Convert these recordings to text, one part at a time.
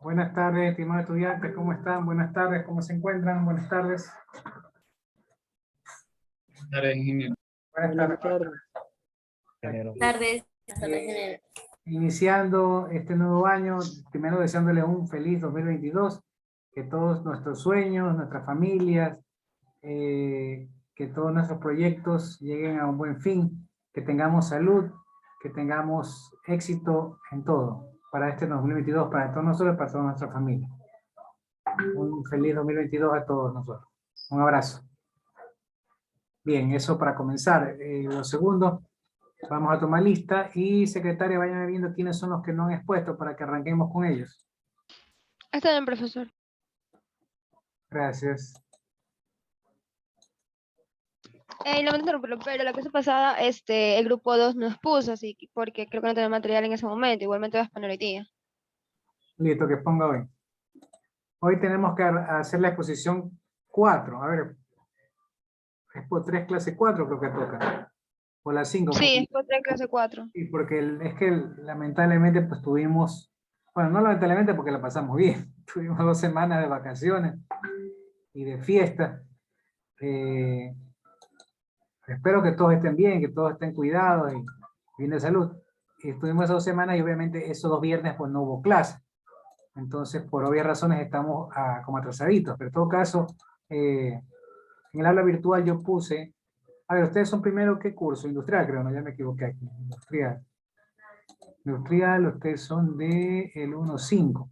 Buenas tardes, estimados estudiantes, ¿cómo están? Buenas tardes, ¿cómo se encuentran? Buenas tardes. Buenas tardes, ingeniero. Buenas Buenas tardes. tardes. Buenas tardes. Iniciando este nuevo año, primero deseándoles un feliz 2022, que todos nuestros sueños, nuestras familias, que todos nuestros proyectos lleguen a un buen fin, que tengamos salud, que tengamos éxito en todo, para este 2022, para todos nosotros y para toda nuestra familia. Un feliz 2022 a todos nosotros. Un abrazo. Bien, eso para comenzar. Lo segundo, vamos a tomar lista y secretaria, vayan viendo quiénes son los que no han expuesto para que arranquemos con ellos. Está bien, profesor. Gracias. Lamento interrumpirlo, pero la clase pasada, el grupo 2 no expuso, así que porque creo que no tenía material en ese momento. Igualmente vas a poner hoy día. Listo, que ponga hoy. Hoy tenemos que hacer la exposición 4. A ver, expo 3, clase 4 creo que toca. O la 5. Sí, después de clase 4. Sí, porque es que lamentablemente pues tuvimos, bueno, no lamentablemente porque la pasamos bien. Tuvimos 2 semanas de vacaciones y de fiesta. Espero que todos estén bien, que todos estén cuidados y bien de salud. Y estuvimos esas 2 semanas y obviamente esos 2 viernes pues no hubo clase. Entonces, por obvias razones estamos como atrasaditos. Pero en todo caso, en el aula virtual yo puse, a ver, ustedes son primero, ¿qué curso? Industrial, creo, no, ya me equivoqué aquí. Industrial. Industrial, ustedes son de el 1.5.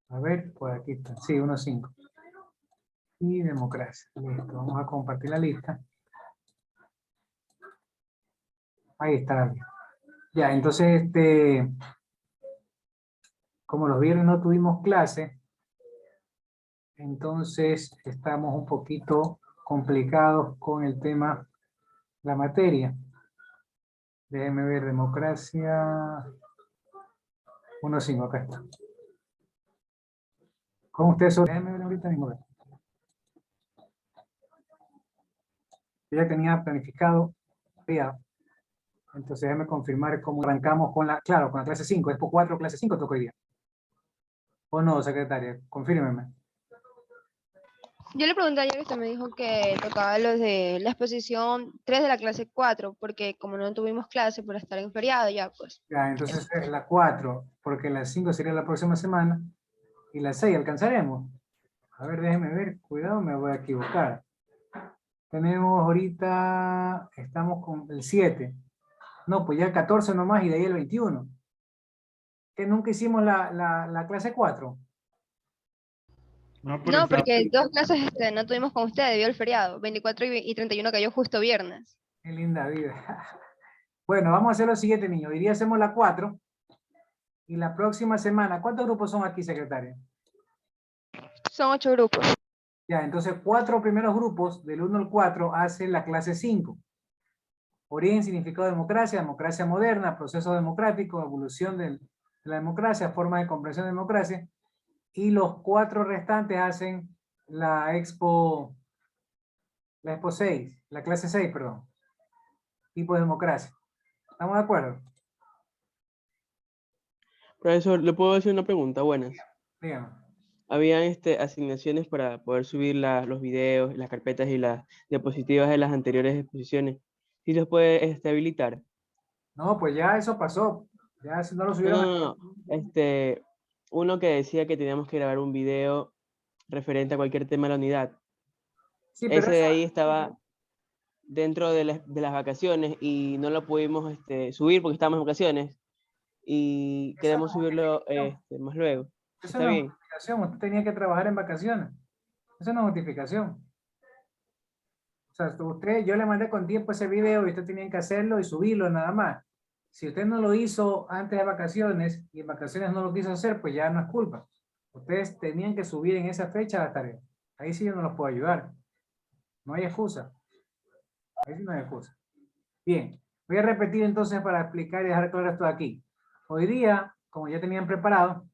A ver, por aquí está. Sí, 1.5. Y democracia. Listo, vamos a compartir la lista. Ahí está. Ya, entonces, como los viernes no tuvimos clase, entonces estamos un poquito complicados con el tema, la materia. Déjenme ver, democracia 1.5, acá está. ¿Cómo ustedes son? Déjenme ver ahorita mismo. Yo ya tenía planificado, ya. Entonces déjenme confirmar cómo arrancamos con la, claro, con la clase 5. Expo 4, clase 5 toco hoy día. ¿O no, secretaria? Confírmeme. Yo le pregunté ayer y usted me dijo que tocaba los de la exposición 3 de la clase 4, porque como no tuvimos clase por estar en feriado, ya pues. Ya, entonces es la 4, porque la 5 sería la próxima semana, y la 6 alcanzaremos. A ver, déjenme ver, cuidado, me voy a equivocar. Tenemos ahorita, estamos con el 7. No, pues ya el 14 nomás y de ahí el 21. Que nunca hicimos la clase 4. No, No, está. porque 2 clases no tuvimos con usted debido al feriado. 24 y 31 cayó justo viernes. Qué linda vida. Bueno, vamos a hacer lo siguiente, niños. Hoy día hacemos la 4 y la próxima semana, ¿cuántos grupos son aquí, secretaria? Son 8 grupos. Ya, entonces 4 primeros grupos, del 1 al 4, hacen la clase 5. Origen, significado de democracia, democracia moderna, proceso democrático, evolución de la democracia, forma de comprensión de democracia. Y los 4 restantes hacen la expo 6, la clase 6, perdón. Tipo de democracia. ¿Estamos de acuerdo? Profesor, ¿le puedo hacer una pregunta? Buenas. Dígame. Habían asignaciones para poder subir los videos, las carpetas y las diapositivas de las anteriores exposiciones. ¿Sí los puede habilitar? No, pues ya eso pasó. Ya no lo No, subieron. no, no. Uno que decía que teníamos que grabar un video referente a cualquier tema de la unidad. Sí, pero Ese eso, de ahí estaba dentro de las vacaciones y no lo pudimos subir porque estábamos en vacaciones y eso queremos no, subirlo más luego. eso ¿Está no es bien? justificación. Usted tenía que trabajar en vacaciones. Eso no es justificación. O sea, yo le mandé con tiempo ese video y usted tenía que hacerlo y subirlo nada más. Si usted no lo hizo antes de vacaciones y en vacaciones no lo quiso hacer, pues ya no es culpa. Ustedes tenían que subir en esa fecha la tarea. Ahí sí yo no los puedo ayudar. No hay excusa. Ahí sí no hay excusa. Bien, voy a repetir entonces para explicar y dejar claro esto aquí. Hoy día, como ya tenían preparado,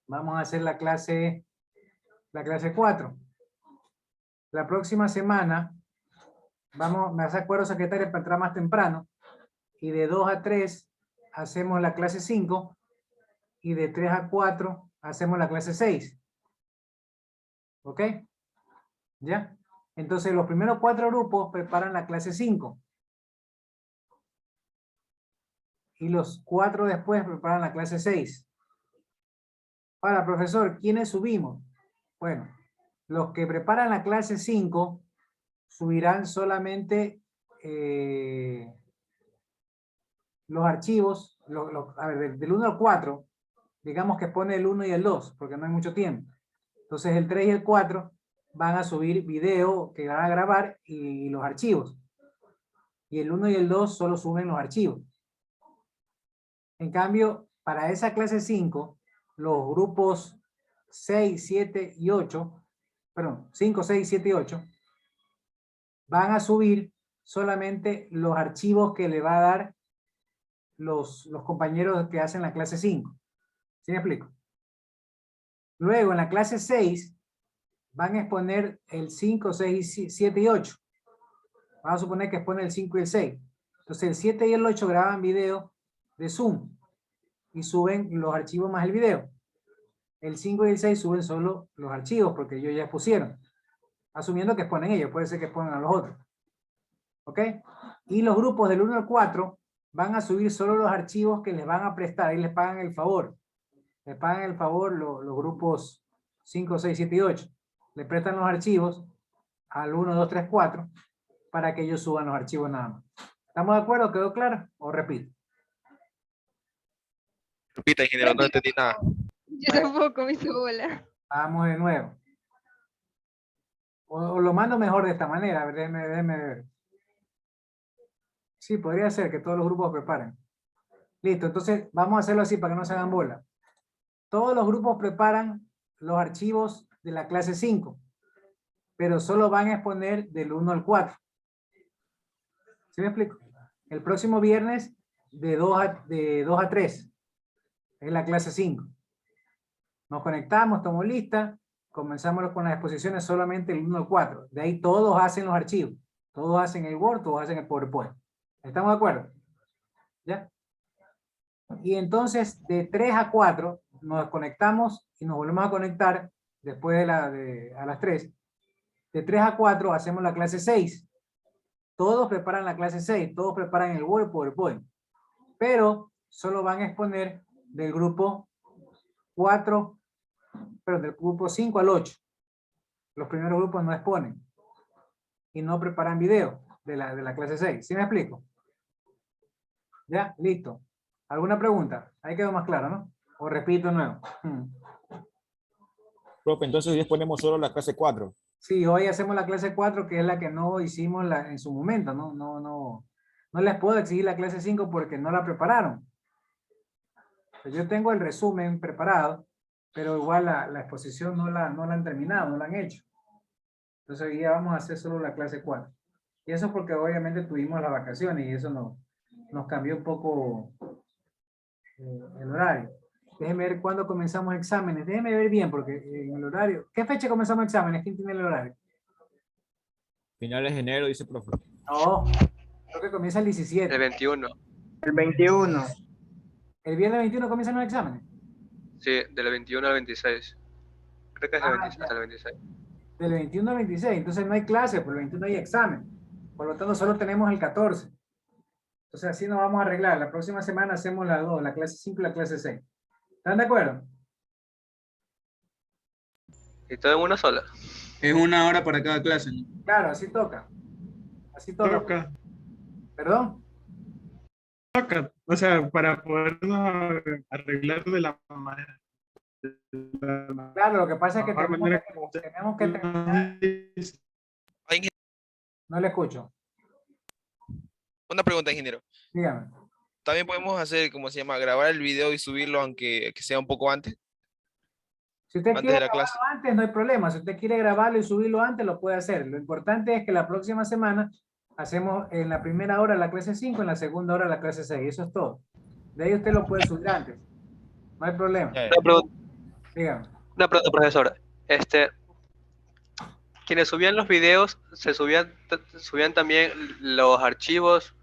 vamos a hacer la clase 4. La próxima semana, me hace acuerdo, secretaria, para entrar más temprano, y de 2 a 3 hacemos la clase 5, y de 3 a 4 hacemos la clase 6. ¿Ok? ¿Ya? Entonces los primeros 4 grupos preparan la clase 5. Y los 4 después preparan la clase 6. Ahora, profesor, ¿quiénes subimos? Bueno, los que preparan la clase 5 subirán solamente los archivos, a ver, del 1 al 4, digamos que pone el 1 y el 2, porque no hay mucho tiempo. Entonces el 3 y el 4 van a subir video que van a grabar y los archivos. Y el 1 y el 2 solo suben los archivos. En cambio, para esa clase 5, los grupos 6, 7 y 8, perdón, 5, 6, 7 y 8, van a subir solamente los archivos que le va a dar los compañeros que hacen la clase 5. ¿Sí me explico? Luego, en la clase 6, van a exponer el 5, 6, 7 y 8. Vamos a suponer que expone el 5 y el 6. Entonces, el 7 y el 8 graban video de Zoom y suben los archivos más el video. El 5 y el 6 suben solo los archivos porque ellos ya expusieron. Asumiendo que exponen ellos, puede ser que exponen a los otros. ¿Ok? Y los grupos del 1 al 4 van a subir solo los archivos que les van a prestar. Ahí les pagan el favor. Les pagan el favor los grupos 5, 6, 7 y 8. Le prestan los archivos al 1, 2, 3, 4 para que ellos suban los archivos nada más. ¿Estamos de acuerdo? ¿Quedó claro? ¿O repito? Repita, ingeniero, no entendí nada. Yo tampoco me hizo bola. Vamos de nuevo. O lo mando mejor de esta manera. A ver, déjeme ver. Sí, podría ser que todos los grupos preparen. Listo, entonces vamos a hacerlo así para que no se hagan bola. Todos los grupos preparan los archivos de la clase 5, pero solo van a exponer del 1 al 4. ¿Sí me explico? El próximo viernes de 2 a 3 es la clase 5. Nos conectamos, tomo lista, comenzamos con las exposiciones solamente el 1 al 4. De ahí todos hacen los archivos. Todos hacen el Word, todos hacen el PowerPoint. ¿Estamos de acuerdo? ¿Ya? Y entonces de 3 a 4 nos conectamos y nos volvemos a conectar después a las 3. De 3 a 4 hacemos la clase 6. Todos preparan la clase 6, todos preparan el Word, PowerPoint. Pero solo van a exponer del grupo 4, pero del grupo 5 al 8. Los primeros grupos no exponen. Y no preparan video de la clase 6. ¿Sí me explico? ¿Ya? Listo. ¿Alguna pregunta? Ahí quedó más claro, ¿no? O repito de nuevo. Profe, entonces hoy ponemos solo la clase 4. Sí, hoy hacemos la clase 4, que es la que no hicimos en su momento, ¿no? No les puedo exigir la clase 5 porque no la prepararon. Pues yo tengo el resumen preparado, pero igual la exposición no la han terminado, no la han hecho. Entonces hoy ya vamos a hacer solo la clase 4. Y eso es porque obviamente tuvimos las vacaciones y eso nos cambió un poco el horario. Déjenme ver cuándo comenzamos exámenes. Déjenme ver bien porque en el horario... ¿Qué fecha comenzamos exámenes? ¿Quién tiene el horario? Finales de enero, dice profe. No, creo que comienza el 17. El 21. El 21. ¿El viernes 21 comienzan los exámenes? Sí, del 21 al 26. Creo que es hasta el 26. Del 21 al 26. Entonces no hay clase, por el 21 hay examen. Por lo tanto, solo tenemos el 14. Entonces así nos vamos a arreglar. La próxima semana hacemos las dos, la clase 5 y la clase 6. ¿Están de acuerdo? Y todo en una sola. Es 1 hora para cada clase, ¿no? Claro, así toca. Así toca. Toca. ¿Perdón? Toca. O sea, para podernos arreglar de la manera. Claro, lo que pasa es que mejor tenemos manera como usted tenemos que terminar. No le escucho. Una pregunta, ingeniero. Dígame. También podemos hacer, ¿cómo se llama? Grabar el video y subirlo, aunque que sea un poco antes. Si usted Antes quiere de la grabarlo clase. antes, no hay problema. Si usted quiere grabarlo y subirlo antes, lo puede hacer. Lo importante es que la próxima semana hacemos en la primera hora la clase 5, en la segunda hora la clase 6. Eso es todo. De ahí usted lo puede subir antes. No hay problema. Dígame. Una pregunta, profesor. Quienes subían los videos, subían también los archivos,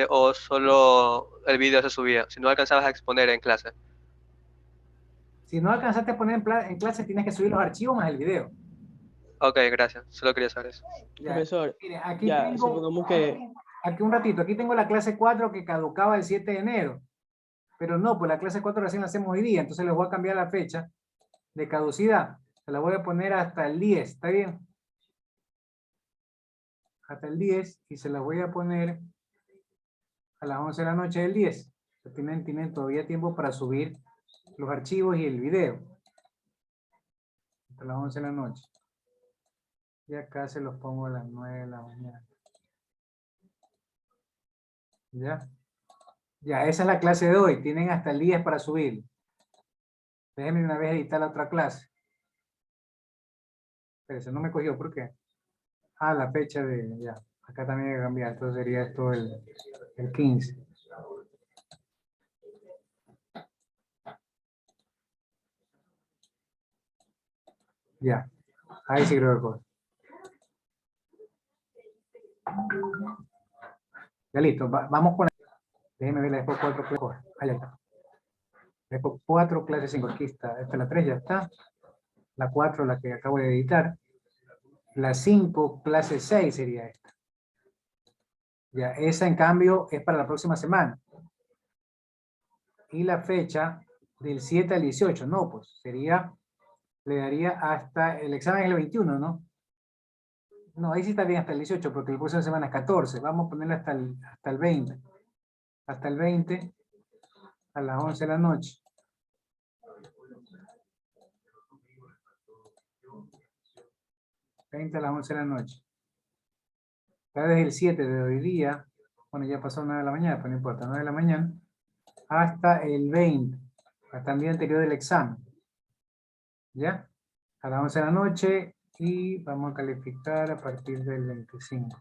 o solo el video se subía, si no alcanzabas a exponer en clase. Si no alcanzaste a poner en clase, tienes que subir los archivos más el video. Ok, gracias. Solo quería saber eso. Ya. Profesor, Mire, aquí ya, tengo, supongamos que... aquí un ratito, aquí tengo la clase 4 que caducaba el 7 de enero. Pero no, pues la clase 4 recién la hacemos hoy día, entonces les voy a cambiar la fecha de caducidad. Se la voy a poner hasta el 10, ¿está bien? Hasta el 10 y se la voy a poner a las 11 de la noche del 10. Tienen todavía tiempo para subir los archivos y el video. Hasta las 11 de la noche. Y acá se los pongo a las 9 de la mañana. ¿Ya? Ya, esa es la clase de hoy. Tienen hasta el 10 para subir. Déjenme una vez editar la otra clase. Espérense, no me cogió, ¿por qué? Ah, la fecha de... Ya, acá también hay que cambiar. Entonces sería esto el 15. Ya, ahí sí creo que coge. Ya listo, vamos con... Déjenme ver la Expo 4 clase 4. Ahí está. La Expo 4 clase 5, aquí está. Esta es la 3, ya está. La 4, la que acabo de editar. La 5, clase 6 sería esta. Ya, esa en cambio es para la próxima semana. Y la fecha del 7 al 18, no, pues sería, le daría hasta, el examen es el 21, ¿no? No, ahí sí está bien hasta el 18, porque la próxima semana es 14. Vamos a ponerle hasta el 20. Hasta el 20 a las 11 de la noche. A las 11 de la noche. Ya desde el 7 de hoy día, bueno, ya pasó 9 de la mañana, pero no importa, 9 de la mañana, hasta el 20, hasta el día anterior del examen. ¿Ya? A las 11 de la noche y vamos a calificar a partir del 25.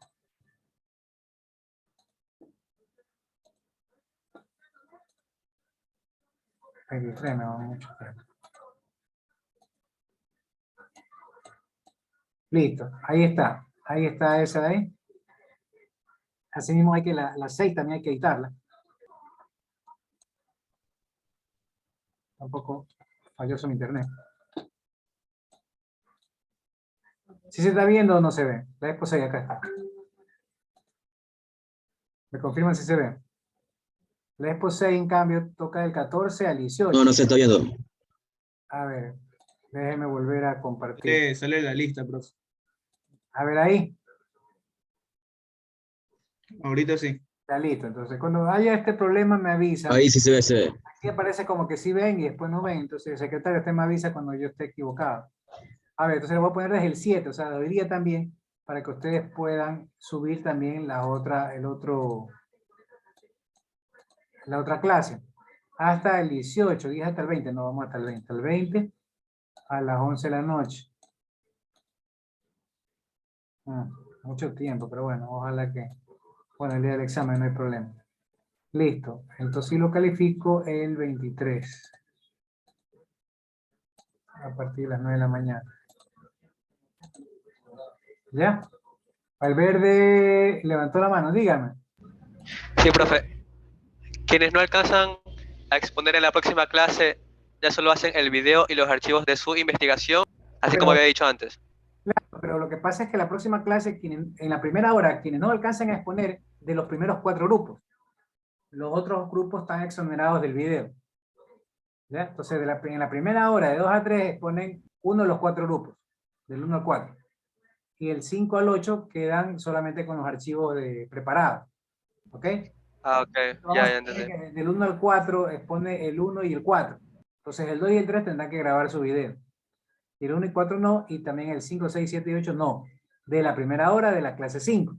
El tren me va mucho tiempo. Listo, ahí está esa de ahí. Así mismo hay que la 6 también hay que editarla. Tampoco falloso mi internet. ¿Sí se está viendo o no se ve? La Expo 6 acá está. ¿Me confirman si se ve? La Expo 6 en cambio toca del 14 al 18. No, no se está viendo. A ver, déjeme volver a compartir. Sale la lista, profe. A ver ahí. Ahorita sí. Ya listo. Entonces, cuando haya este problema me avisa. Ahí sí se ve, se ve. Aquí aparece como que sí ven y después no ven. Entonces, el secretario usted me avisa cuando yo esté equivocado. A ver, entonces le voy a poner desde el 7, o sea, de hoy día también, para que ustedes puedan subir también la otra clase. Hasta el 18, dije hasta el 20, no vamos hasta el 20. El 20 a las 11 de la noche. Mucho tiempo, pero bueno, ojalá que... Bueno, el día del examen no hay problema. Listo, entonces sí lo califico el 23. A partir de las 9 de la mañana. ¿Ya? Valverde levantó la mano, dígame. Sí, profe. Quienes no alcanzan a exponer en la próxima clase, ya solo hacen el video y los archivos de su investigación, así como había dicho antes. Claro, pero lo que pasa es que la próxima clase, en la primera hora, quienes no alcanzan a exponer de los primeros 4 grupos, los otros grupos están exonerados del video. ¿Ya? Entonces, en la primera hora, de 2 a 3, exponen uno de los 4 grupos, del 1 al 4. Y el 5 al 8 quedan solamente con los archivos preparados. ¿Ok? Ah, ok. Ya entendí. Del 1 al 4 expone el 1 y el 4. Entonces, el 2 y el 3 tendrán que grabar su video. Y el 1 y 4 no, y también el 5, 6, 7 y 8 no. De la primera hora de la clase 5.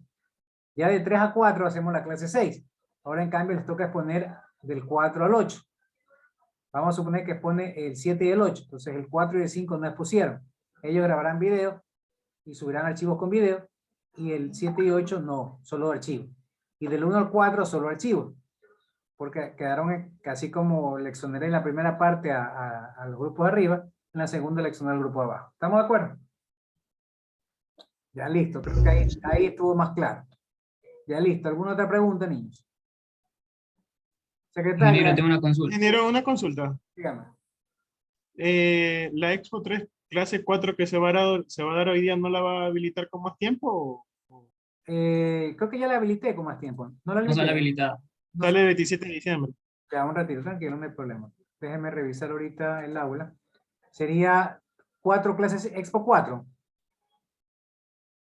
Ya de 3 a 4 hacemos la clase 6. Ahora, en cambio, les toca exponer del 4 al 8. Vamos a suponer que expone el 7 y el 8. Entonces, el 4 y el 5 no expusieron. Ellos grabarán video y subirán archivos con video. Y el 7 y 8 no, solo archivos. Y del 1 al 4 solo archivos. Porque quedaron casi como le exoneré en la primera parte a los grupos de arriba. En la segunda le exoneré al grupo de abajo. ¿Estamos de acuerdo? Ya listo. Creo que ahí estuvo más claro. Ya listo. ¿Alguna otra pregunta, niños? Secretaria. Ingeniero, tengo una consulta. Ingeniero, una consulta. Dígame. La Expo 3 clase 4 que se va a dar hoy día, ¿no la va a habilitar con más tiempo? Creo que ya la habilité con más tiempo. No la No sale habilité. habilitada. No, Sale el 27 de diciembre. ya, un ratito, tranquilo, no hay problema. Déjeme revisar ahorita el aula. Sería 4 clases, Expo 4.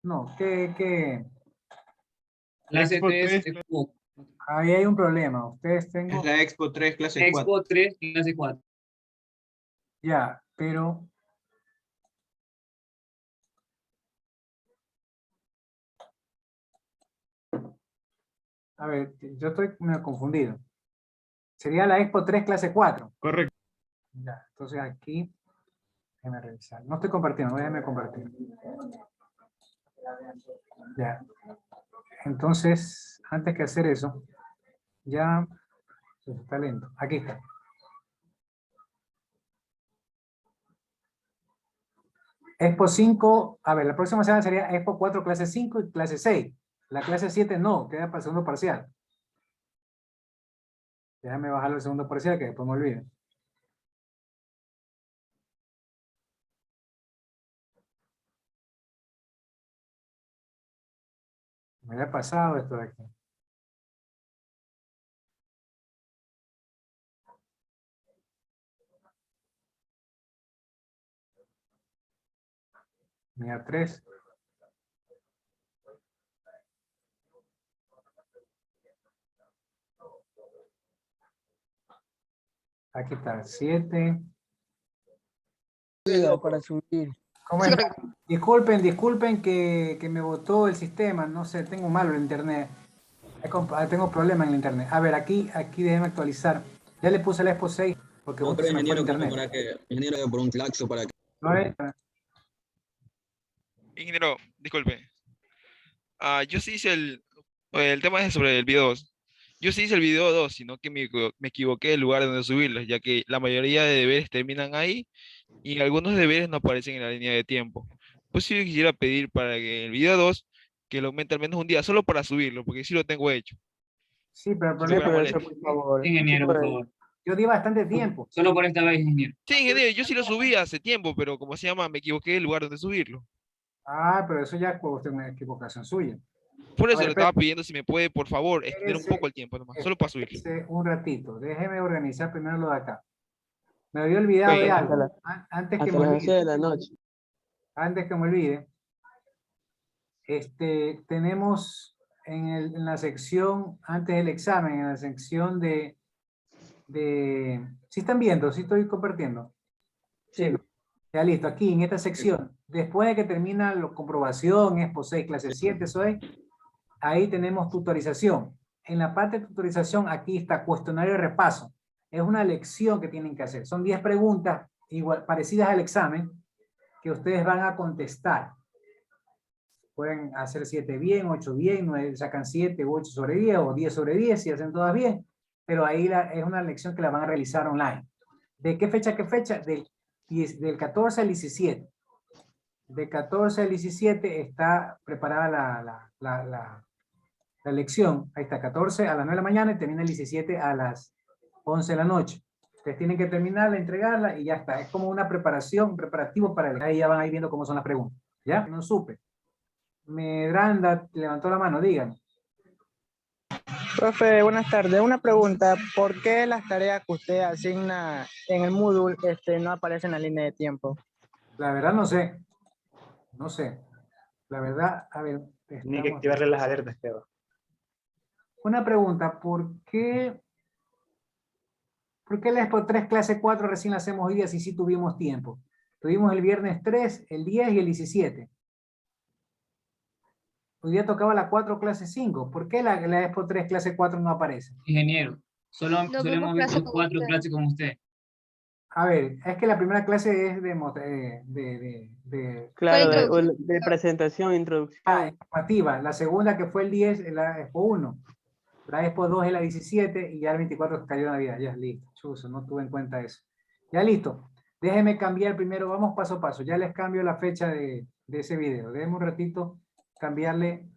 No, Clase Expo 3, 3, Expo, ahí hay un problema. Ustedes tengo, Es la Expo 3, clase 4. Expo 3, clase 4. ya, pero a ver, yo estoy medio confundido. Sería la Expo 3, clase 4. correcto. Ya, entonces aquí, déjeme revisar. No estoy compartiendo, déjeme compartir. Ya. Entonces, antes que hacer eso, ya está lento. Aquí está. Expo 5, a ver, la próxima semana sería Expo 4, clase 5 y clase 6. La clase 7 no, queda para el segundo parcial. Déjame bajarlo al segundo parcial que después me olvide. Me había pasado esto de aquí. Mira, 3. Aquí está, 7. Para subir. ¿Cómo Sí, es? correcto. Disculpen que me botó el sistema. No sé, tengo malo el internet. Tengo problemas en el internet. A ver, aquí déjenme actualizar. Ya le puse la Expo 6 porque No, justo pero se me fue el ingeniero, como internet. para que, ingeniero, por un claxo para que... A ver, Ingeniero, disculpe. Yo sí hice el tema es sobre el video 2. Yo sí hice el video 2, sino que me equivoqué del lugar donde subirlos, ya que la mayoría de deberes terminan ahí y algunos deberes no aparecen en la línea de tiempo. Pues sí quisiera pedir para que el video 2 que lo aumente al menos un día, solo para subirlo, porque sí lo tengo hecho. sí, pero el Sí, problema pero es eso, que por favor. Ingeniero, por favor. yo di bastante tiempo. Solo por esta vez, ingeniero. Sí, ingeniero, yo sí lo subí hace tiempo, pero como se llama, me equivoqué del lugar donde subirlo. Ah, pero eso ya es una equivocación suya. Por A eso ver, le estaba pidiendo si me puede, por favor, extender un espérese, poco el tiempo nomás, solo para subirlo. espérese un ratito. Déjeme organizar primero lo de acá. Me había olvidado Pues, de hasta, algo. Antes que hasta me las 12 olvide. de la noche. Antes que me olvide. Tenemos en la sección, antes del examen, en la sección ¿sí están viendo? ¿Sí estoy compartiendo? Sí. Ya listo, aquí en esta sección, después de que termina la comprobación, Expo 6, clase 7, eso es, ahí tenemos tutorización. En la parte de tutorización, aquí está cuestionario de repaso. Es una lección que tienen que hacer. Son 10 preguntas igual, parecidas al examen que ustedes van a contestar. Pueden hacer 7 bien, 8 bien, 9, sacan 7 u 8 sobre 10 o 10 sobre 10 si hacen todas bien. Pero ahí es una lección que la van a realizar online. ¿De qué fecha a qué fecha? Del 14 al 17. De 14 al 17 está preparada la lección. Ahí está, 14 a las 9 de la mañana y termina el 17 a las 11 de la noche. Ustedes tienen que terminarla, entregarla y ya está. Es como una preparación, un preparativo para el... Ahí ya van a ir viendo cómo son las preguntas. ¿Ya? No supe. Medranda levantó la mano, díganme. Profe, buenas tardes. Una pregunta. ¿Por qué las tareas que usted asigna en el Moodle no aparecen en la línea de tiempo? La verdad no sé. No sé. La verdad, a ver. Tiene que activarle las alertas, creo. Una pregunta. ¿Por qué la Expo 3 clase 4 recién la hacemos hoy día si sí tuvimos tiempo? Tuvimos el viernes 3, el 10 y el 17. Hoy día tocaba la 4 clase 5. ¿Por qué la Expo 3 clase 4 no aparece? Ingeniero, solo No hemos vemos clase visto con 4 usted. clases con usted. A ver, es que la primera clase es Claro, introducción. de presentación, introducción. informativa. La segunda, que fue el 10, es la Expo 1. La Expo 2 es la 17 y ya el 24 cayó en Navidad. Ya, listo. Chuzo, no tuve en cuenta eso. Ya, listo. Déjenme cambiar primero. Vamos paso a paso. Ya les cambio la fecha de ese video. Déjenme un ratito cambiarle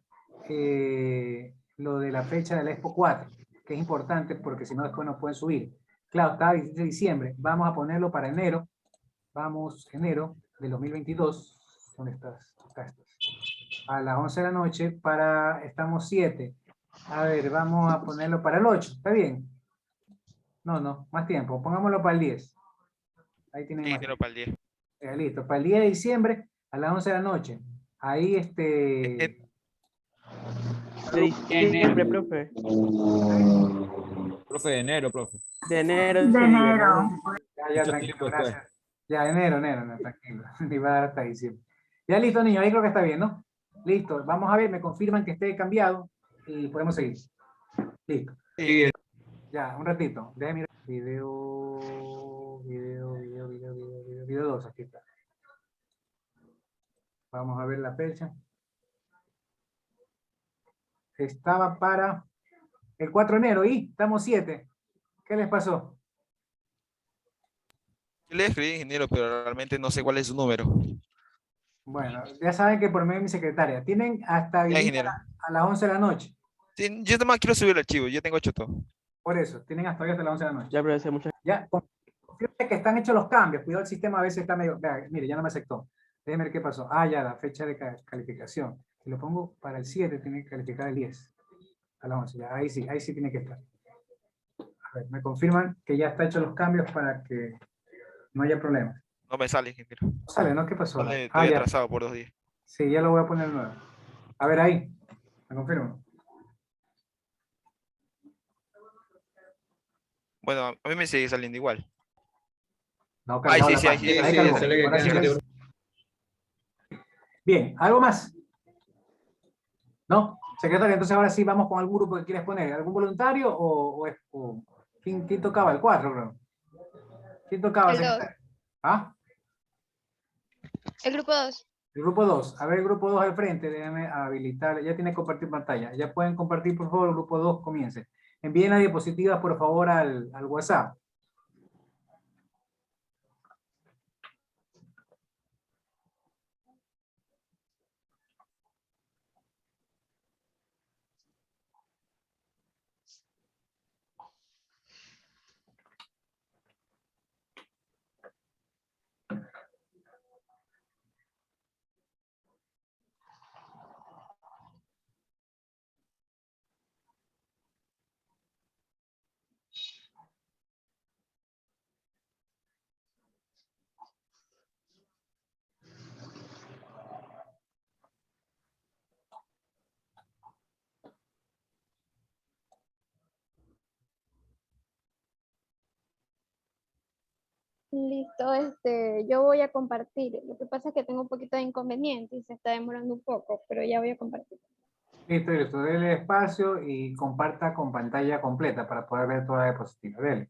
lo de la fecha de la Expo 4, que es importante porque si no después no pueden subir. Claro, estaba el 17 de diciembre. Vamos a ponerlo para enero Vamos, enero del 2022. ¿Dónde estás? Acá estás. A las 11 de la noche estamos 7. A ver, vamos a ponerlo para el 8. ¿Está bien? No, más tiempo. Pongámoslo para el 10. Ahí tienen Sí, más ingeniero, tiempo. para el 10. Listo. Para el 10 de diciembre a las 11 de la noche. Ahí En- De diciembre, profe. Profe, de enero, profe. De enero, De sí, de enero. enero. Ya, Mucho tranquilo, tiempo después. gracias. Ya, enero, no, tranquilo. Ni va a dar hasta diciembre. Ya listo, niños, ahí creo que está bien, ¿no? Listo, vamos a ver, me confirman que esté cambiado y podemos seguir. Listo. Sí, Ya, un ratito. Déjenme mirar. Video 2, aquí está. Vamos a ver la fecha. Estaba para el 4 de enero y estamos 7. ¿Qué les pasó? yo le escribí ingeniero, pero realmente no sé cuál es su número. Bueno, ya saben que por medio de mi secretaria. Tienen hasta hoy Ya, día ingeniero. a las 11 de la noche. Sí, yo nomás quiero subir el archivo, yo tengo hecho todo. Por eso, tienen hasta hoy hasta las 11 de la noche. Ya, profesor, muchas Ya, confirme que están hechos los cambios. Cuidado, el sistema a veces está medio... Vea, mire, ya no me aceptó. Déjenme ver qué pasó. Ah, ya, la fecha de calificación. Si lo pongo para el 7, tiene que calificar el 10. A las 11. Ya, ahí sí tiene que estar. A ver, me confirman que ya está hecho los cambios para que no haya problemas. No me sale, ingeniero. No sale, ¿no? ¿Qué pasó? Sale, Ah, estoy ya. atrasado por 2 días. Sí, ya lo voy a poner nuevo. A ver, ahí. Me confirmo. Bueno, a mí me sigue saliendo igual. No, Ay, cargado sí, la sí, ahí página. sí. Ahí Sí, cargó. sale que Ahora sí, queda ahora sí. Bien, ¿algo más? ¿No? Secretario, entonces ahora sí vamos con algún grupo que quieres poner. ¿Algún voluntario o ¿quién tocaba? El 4, creo. ¿Quién tocaba, El 2. secretario? ¿Ah? El grupo 2. El grupo 2. A ver, el grupo 2 al frente. Déjame habilitar. Ya tiene que compartir pantalla. Ya pueden compartir, por favor. El grupo 2 comience. Envíen las diapositivas, por favor, al WhatsApp. Listo, yo voy a compartir. Lo que pasa es que tengo un poquito de inconveniente y se está demorando un poco, pero ya voy a compartir. Listo. Dele espacio y comparta con pantalla completa para poder ver toda la diapositiva. Dele.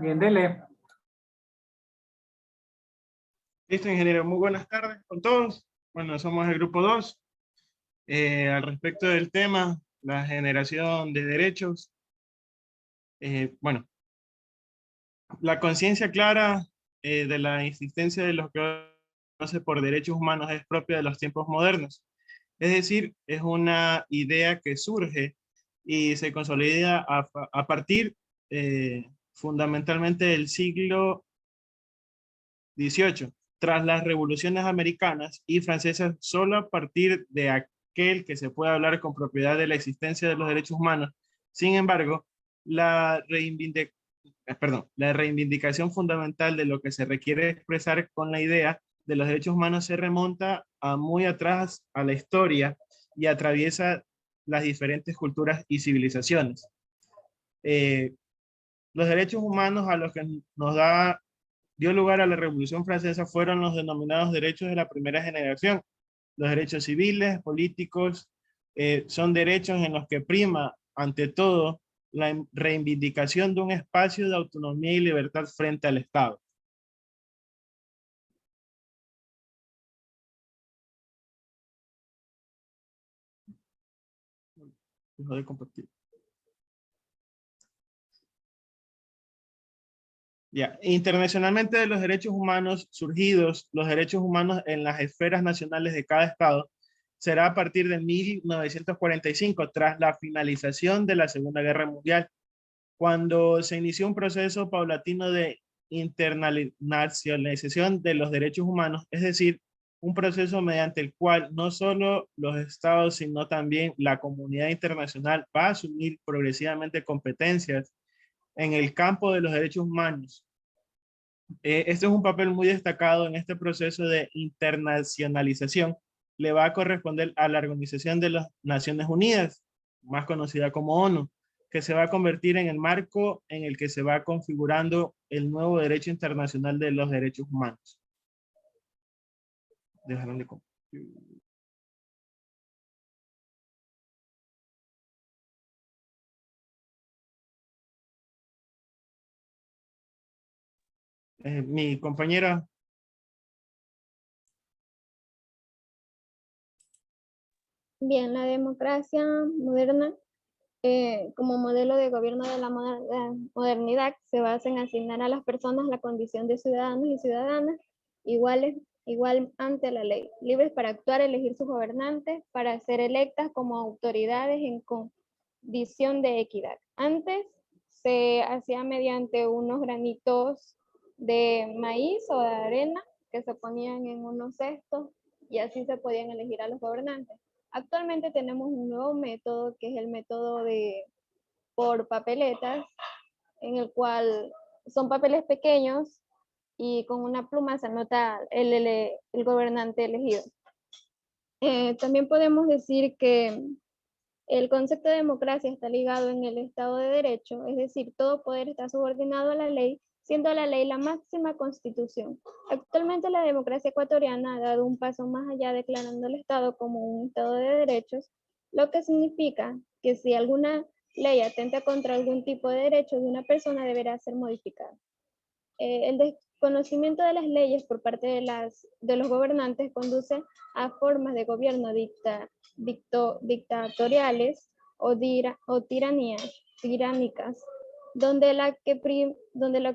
Bien, dele. Listo, ingeniero. Muy buenas tardes con todos. Bueno, somos el grupo 2. Al respecto del tema, la generación de derechos. Bueno, la conciencia clara de la existencia de lo que conoce por derechos humanos es propia de los tiempos modernos. Es decir, es una idea que surge y se consolida a partir fundamentalmente del siglo XVIII, tras las revoluciones americanas y francesas, solo a partir de aquel que se puede hablar con propiedad de la existencia de los derechos humanos. Sin embargo, la reivindicación fundamental de lo que se requiere expresar con la idea de los derechos humanos se remonta a muy atrás a la historia y atraviesa las diferentes culturas y civilizaciones. Los derechos humanos a los que dio lugar a la Revolución Francesa fueron los denominados derechos de la primera generación. Los derechos civiles, políticos, son derechos en los que prima, ante todo, la reivindicación de un espacio de autonomía y libertad frente al Estado. Dejo de compartir. Ya. Internacionalmente, de los derechos humanos surgidos, los derechos humanos en las esferas nacionales de cada estado, será a partir de 1945, tras la finalización de la Segunda Guerra Mundial, cuando se inició un proceso paulatino de internacionalización de los derechos humanos, es decir, un proceso mediante el cual no solo los estados, sino también la comunidad internacional va a asumir progresivamente competencias en el campo de los derechos humanos. Este es un papel muy destacado en este proceso de internacionalización. Le va a corresponder a la Organización de las Naciones Unidas, más conocida como ONU, que se va a convertir en el marco en el que se va configurando el nuevo derecho internacional de los derechos humanos. Dejaron de compartir. Mi compañera. Bien, la democracia moderna como modelo de gobierno de la modernidad se basa en asignar a las personas la condición de ciudadanos y ciudadanas igual ante la ley, libres para actuar, elegir sus gobernantes, para ser electas como autoridades en condición de equidad. Antes se hacía mediante unos granitos de maíz o de arena que se ponían en unos cestos y así se podían elegir a los gobernantes. Actualmente tenemos un nuevo método que es el método por papeletas, en el cual son papeles pequeños y con una pluma se anota el gobernante elegido. También podemos decir que el concepto de democracia está ligado en el Estado de Derecho, es decir, todo poder está subordinado a la ley, siendo la ley la máxima constitución. Actualmente la democracia ecuatoriana ha dado un paso más allá, declarando el Estado como un Estado de derechos, lo que significa que si alguna ley atenta contra algún tipo de derecho de una persona deberá ser modificada. El desconocimiento de las leyes por parte de los gobernantes conduce a formas de gobierno dictatoriales o tiránicas, donde lo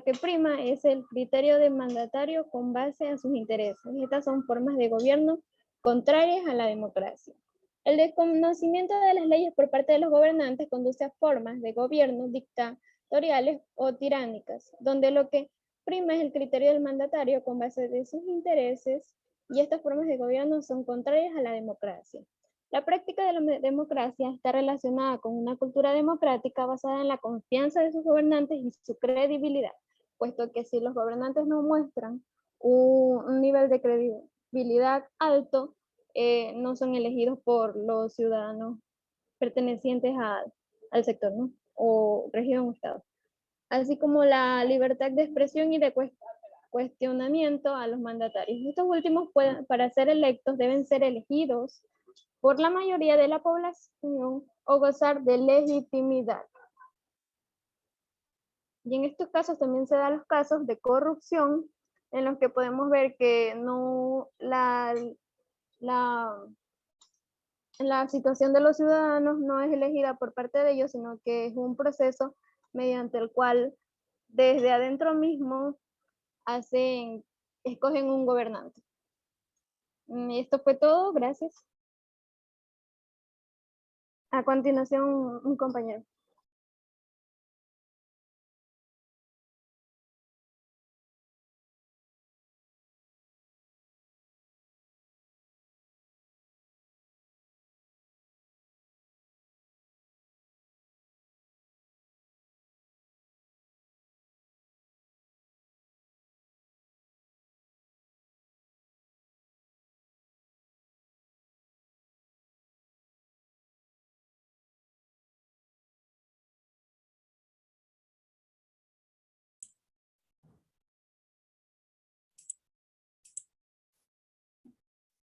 que prima es el criterio del mandatario con base a sus intereses. Estas son formas de gobierno contrarias a la democracia. El desconocimiento de las leyes por parte de los gobernantes conduce a formas de gobierno dictatoriales o tiránicas, donde lo que prima es el criterio del mandatario con base de sus intereses, y estas formas de gobierno son contrarias a la democracia. La práctica de la democracia está relacionada con una cultura democrática basada en la confianza de sus gobernantes y su credibilidad, puesto que si los gobernantes no muestran un nivel de credibilidad alto, no son elegidos por los ciudadanos pertenecientes al sector, ¿no? O región o estado. Así como la libertad de expresión y de cuestionamiento a los mandatarios. Estos últimos, para ser electos, deben ser elegidos por la mayoría de la población o gozar de legitimidad. Y en estos casos también se dan los casos de corrupción, en los que podemos ver que no la situación de los ciudadanos no es elegida por parte de ellos, sino que es un proceso mediante el cual desde adentro mismo escogen un gobernante. Y esto fue todo, gracias. A continuación, un compañero.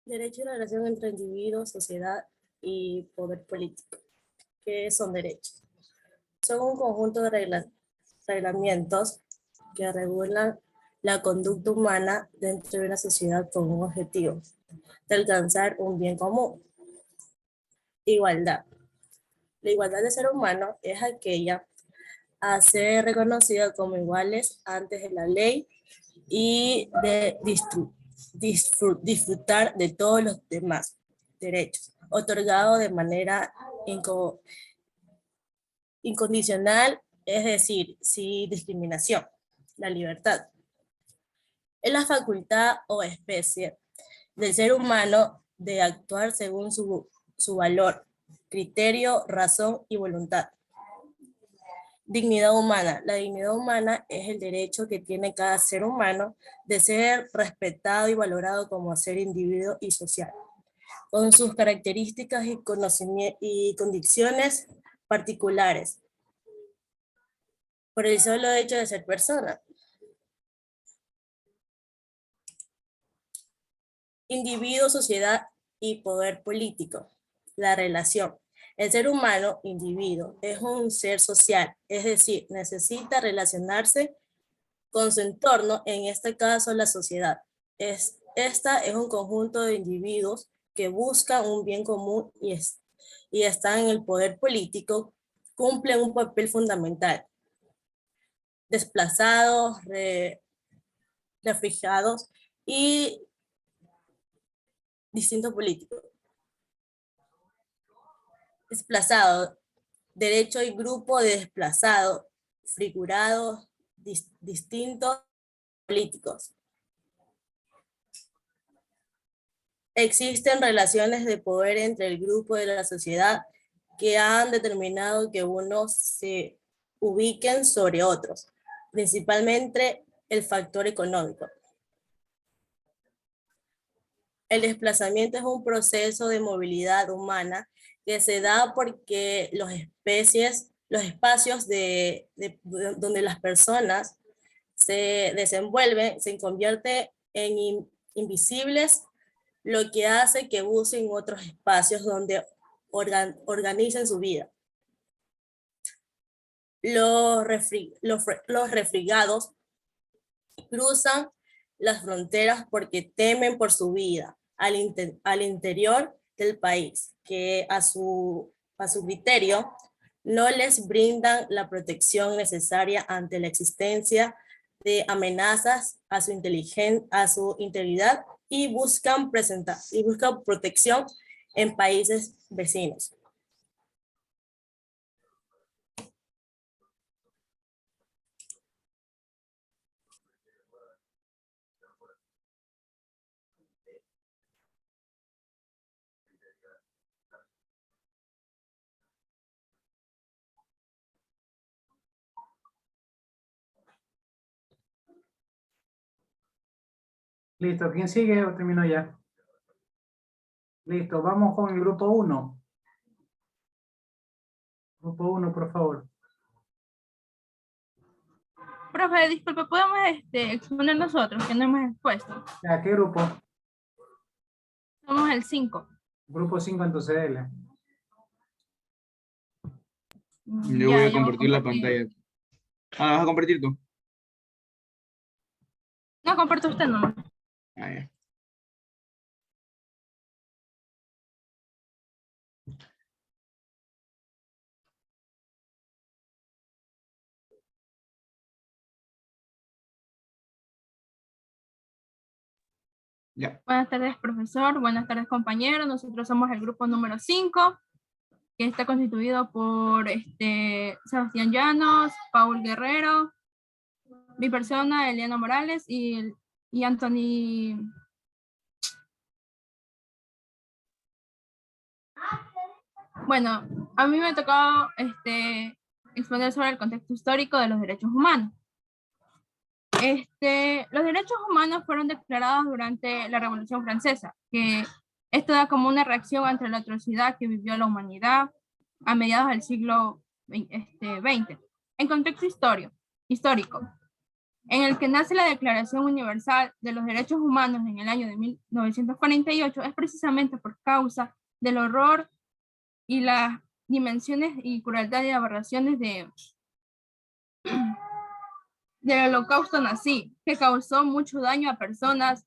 Derecho y la relación entre individuo, sociedad y poder político. ¿Qué son derechos? Son un conjunto de reglamentos que regulan la conducta humana dentro de una sociedad con un objetivo, de alcanzar un bien común. Igualdad. La igualdad del ser humano es aquella a ser reconocida como iguales antes de la ley y de disfrutar de todos los demás derechos, otorgados de manera incondicional, es decir, sin discriminación. La libertad es la facultad o especie del ser humano de actuar según su valor, criterio, razón y voluntad. Dignidad humana. La dignidad humana es el derecho que tiene cada ser humano de ser respetado y valorado como ser individuo y social, con sus características y condiciones particulares, por el solo hecho de ser persona. Individuo, sociedad y poder político. La relación. El ser humano, individuo, es un ser social, es decir, necesita relacionarse con su entorno, en este caso la sociedad. Esta es un conjunto de individuos que buscan un bien común y están en el poder político, cumplen un papel fundamental. Desplazados, refugiados y distintos políticos. Desplazado, derecho y grupo de desplazados, figurados, distintos políticos. Existen relaciones de poder entre el grupo de la sociedad que han determinado que unos se ubiquen sobre otros, principalmente el factor económico. El desplazamiento es un proceso de movilidad humana que se da porque los espacios donde las personas se desenvuelven se convierten en invisibles, lo que hace que busquen otros espacios donde organicen su vida. Los refugiados cruzan las fronteras porque temen por su vida al interior del país, que a su criterio no les brindan la protección necesaria ante la existencia de amenazas a su integridad y buscan protección en países vecinos. Listo, ¿quién sigue o terminó ya? Listo, vamos con el grupo 1. Grupo 1, por favor. Profe, disculpe, ¿podemos exponer nosotros que no hemos expuesto? ¿A qué grupo? Somos el 5. Grupo 5 en tu CL. Yo voy a compartir la pantalla. Ah, ¿la vas a compartir tú? No, comparto usted nomás. Ah, ya. Ya. Buenas tardes, profesor. Buenas tardes, compañeros. Nosotros somos el grupo número 5, que está constituido por Sebastián Llanos, Paul Guerrero, mi persona, Eliana Morales y Anthony. Bueno, a mí me ha tocado exponer sobre el contexto histórico de los derechos humanos. Los derechos humanos fueron declarados durante la Revolución Francesa, que esto da como una reacción ante la atrocidad que vivió la humanidad a mediados del siglo XX. En contexto histórico, en el que nace la Declaración Universal de los Derechos Humanos en el año de 1948, es precisamente por causa del horror y las dimensiones y crueldad y aberraciones del holocausto nazi, que causó mucho daño a personas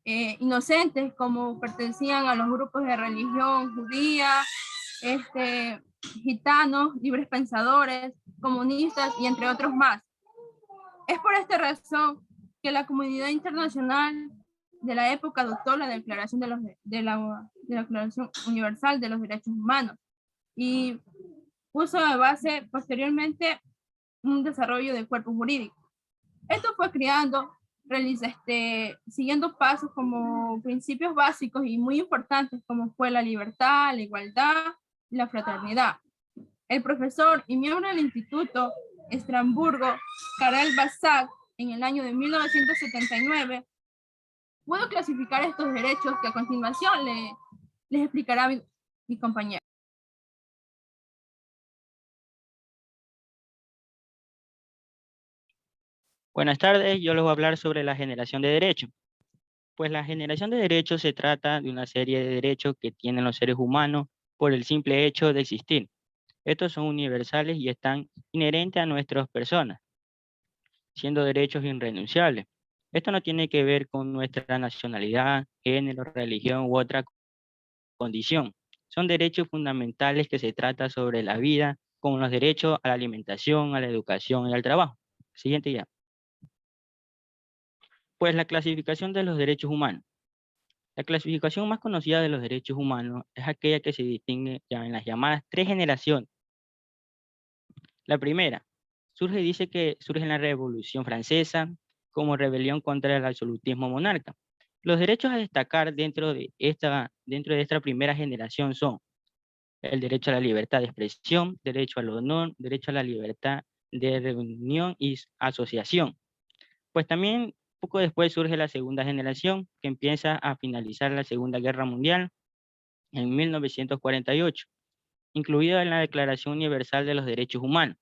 inocentes como pertenecían a los grupos de religión judía, gitanos, libres pensadores, comunistas y entre otros más. Es por esta razón que la comunidad internacional de la época adoptó la Declaración de la Declaración Universal de los Derechos Humanos y puso de base posteriormente un desarrollo del cuerpo jurídico. Esto fue creando, siguiendo pasos como principios básicos y muy importantes como fue la libertad, la igualdad y la fraternidad. El profesor y miembro del Instituto Estrasburgo, Karel Basak, en el año de 1979, pudo clasificar estos derechos que a continuación les explicará mi compañero. Buenas tardes, yo les voy a hablar sobre la generación de derechos. Pues la generación de derechos se trata de una serie de derechos que tienen los seres humanos por el simple hecho de existir. Estos son universales y están inherentes a nuestras personas, siendo derechos irrenunciables. Esto no tiene que ver con nuestra nacionalidad, género, religión u otra condición. Son derechos fundamentales que se trata sobre la vida, como los derechos a la alimentación, a la educación y al trabajo. Siguiente ya. Pues la clasificación de los derechos humanos. La clasificación más conocida de los derechos humanos es aquella que se distingue en las llamadas 3 generaciones. La primera dice que surge en la Revolución Francesa como rebelión contra el absolutismo monarca. Los derechos a destacar dentro de esta primera generación son el derecho a la libertad de expresión, derecho al honor, derecho a la libertad de reunión y asociación. Pues también poco después surge la segunda generación, que empieza a finalizar la Segunda Guerra Mundial en 1948, incluida en la Declaración Universal de los Derechos Humanos.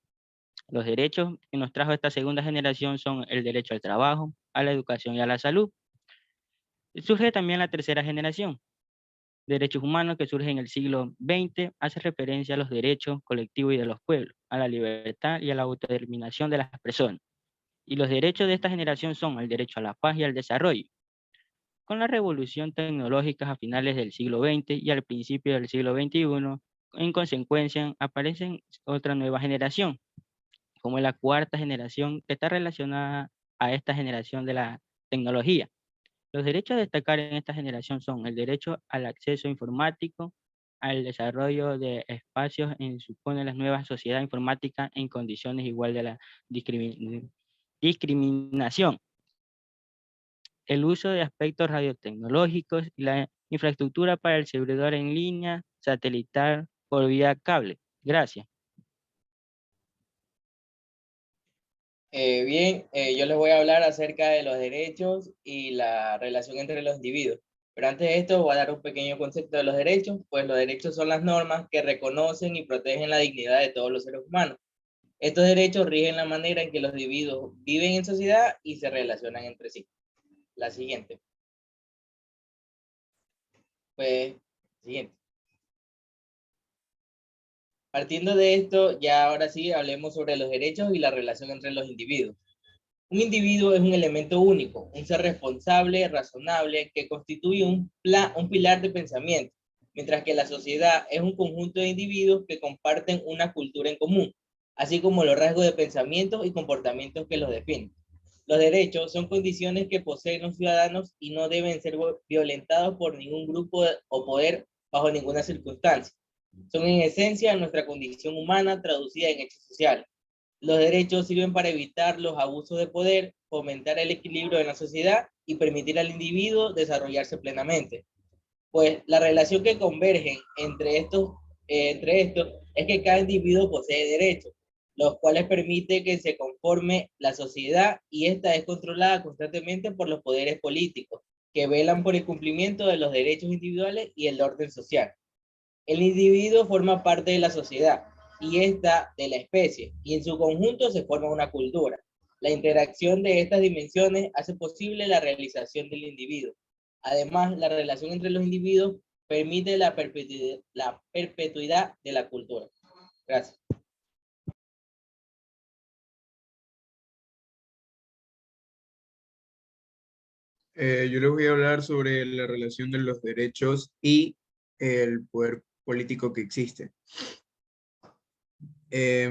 Los derechos que nos trajo esta segunda generación son el derecho al trabajo, a la educación y a la salud. Surge también la tercera generación, derechos humanos, que surge en el siglo XX, hace referencia a los derechos colectivos y de los pueblos, a la libertad y a la autodeterminación de las personas. Y los derechos de esta generación son el derecho a la paz y al desarrollo. Con la revolución tecnológica a finales del siglo XX y al principio del siglo XXI, en consecuencia, aparecen otra nueva generación, como la cuarta generación, que está relacionada a esta generación de la tecnología. Los derechos a destacar en esta generación son el derecho al acceso informático, al desarrollo de espacios supone las nuevas sociedades informáticas en condiciones igual de la discriminación, el uso de aspectos radiotecnológicos y la infraestructura para el servidor en línea satelital por vía cable. Gracias. Yo les voy a hablar acerca de los derechos y la relación entre los individuos. Pero antes de esto voy a dar un pequeño concepto de los derechos, pues los derechos son las normas que reconocen y protegen la dignidad de todos los seres humanos. Estos derechos rigen la manera en que los individuos viven en sociedad y se relacionan entre sí. La siguiente. Pues, siguiente. Partiendo de esto, ya ahora sí hablemos sobre los derechos y la relación entre los individuos. Un individuo es un elemento único, un ser responsable, razonable, que constituye un pilar de pensamiento, mientras que la sociedad es un conjunto de individuos que comparten una cultura en común, así como los rasgos de pensamiento y comportamientos que los definen. Los derechos son condiciones que poseen los ciudadanos y no deben ser violentados por ningún grupo o poder bajo ninguna circunstancia. Son en esencia nuestra condición humana traducida en hechos sociales. Los derechos sirven para evitar los abusos de poder, fomentar el equilibrio en la sociedad y permitir al individuo desarrollarse plenamente. Pues la relación que convergen entre estos es que cada individuo posee derechos, los cuales permite que se conforme la sociedad y esta es controlada constantemente por los poderes políticos, que velan por el cumplimiento de los derechos individuales y el orden social. El individuo forma parte de la sociedad y esta de la especie, y en su conjunto se forma una cultura. La interacción de estas dimensiones hace posible la realización del individuo. Además, la relación entre los individuos permite la perpetuidad de la cultura. Gracias. Yo les voy a hablar sobre la relación de los derechos y el poder político que existe.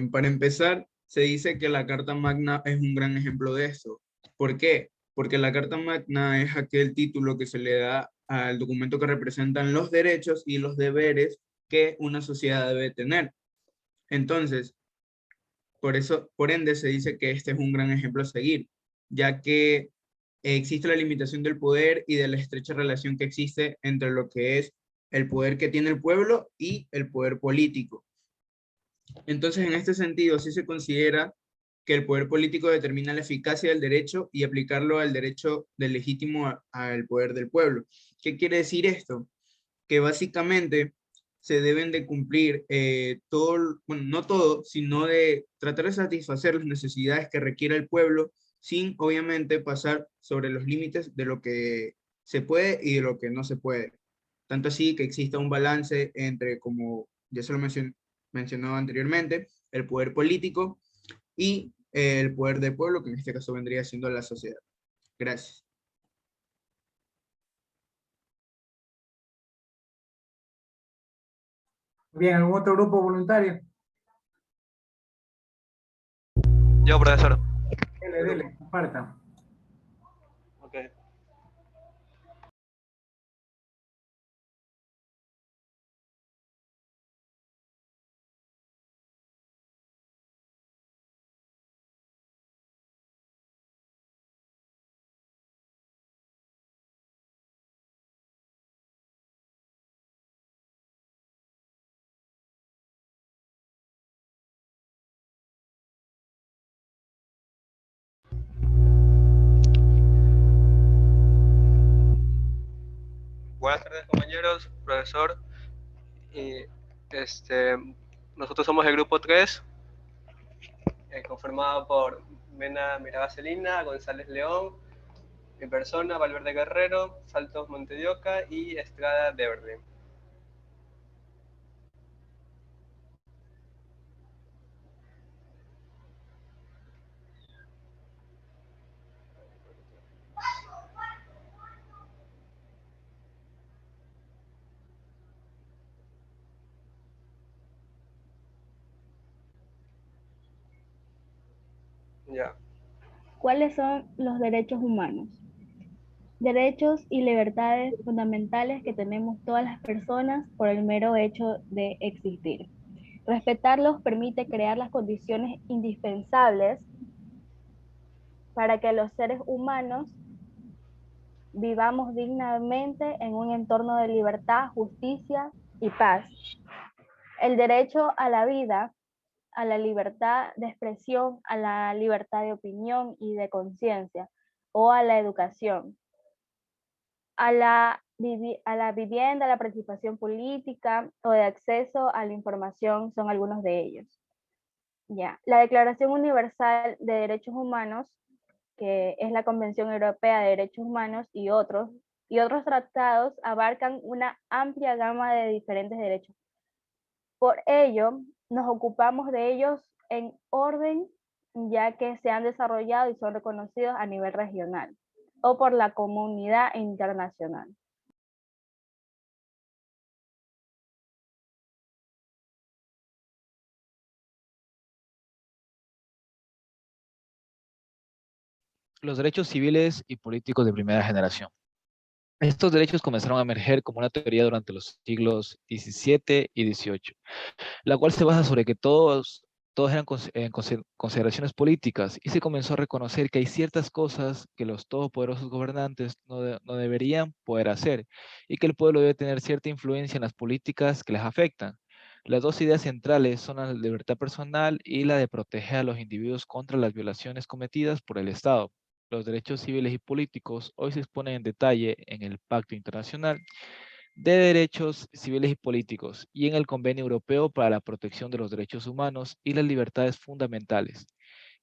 Para empezar, se dice que la Carta Magna es un gran ejemplo de esto. ¿Por qué? Porque la Carta Magna es aquel título que se le da al documento que representan los derechos y los deberes que una sociedad debe tener. Entonces, por ende, se dice que este es un gran ejemplo a seguir, ya que existe la limitación del poder y de la estrecha relación que existe entre lo que es el poder que tiene el pueblo y el poder político. Entonces, en este sentido, sí se considera que el poder político determina la eficacia del derecho y aplicarlo al derecho del legítimo al poder del pueblo. ¿Qué quiere decir esto? Que básicamente se deben de cumplir bueno, no todo, sino de tratar de satisfacer las necesidades que requiere el pueblo sin, obviamente, pasar sobre los límites de lo que se puede y de lo que no se puede. Tanto así que exista un balance entre, como ya se lo mencionó anteriormente, el poder político y el poder del pueblo, que en este caso vendría siendo la sociedad. Gracias. Bien, ¿algún otro grupo voluntario? Yo, profesor. Dele, comparta. Ok. Buenas tardes, compañeros, profesor. Y, nosotros somos el grupo 3, conformado por Mena Miraba Celina, González León, mi persona, Valverde Guerrero, Saltos Montedioca y Estrada de Verde. Ya. ¿Cuáles son los derechos humanos? Derechos y libertades fundamentales que tenemos todas las personas por el mero hecho de existir. Respetarlos permite crear las condiciones indispensables para que los seres humanos vivamos dignamente en un entorno de libertad, justicia y paz. El derecho a la vida, a la libertad de expresión, a la libertad de opinión y de conciencia, o a la educación, a la vivienda, a la participación política o de acceso a la información son algunos de ellos. Ya. La Declaración Universal de Derechos Humanos, que es la Convención Europea de Derechos Humanos y otros tratados abarcan una amplia gama de diferentes derechos. Por ello, nos ocupamos de ellos en orden, ya que se han desarrollado y son reconocidos a nivel regional o por la comunidad internacional. Los derechos civiles y políticos de primera generación. Estos derechos comenzaron a emerger como una teoría durante los siglos XVII y XVIII, la cual se basa sobre que todos eran consideraciones políticas y se comenzó a reconocer que hay ciertas cosas que los todopoderosos gobernantes no deberían poder hacer y que el pueblo debe tener cierta influencia en las políticas que les afectan. Las dos ideas centrales son la libertad personal y la de proteger a los individuos contra las violaciones cometidas por el Estado. Los derechos civiles y políticos hoy se exponen en detalle en el Pacto Internacional de Derechos Civiles y Políticos y en el Convenio Europeo para la Protección de los Derechos Humanos y las Libertades Fundamentales,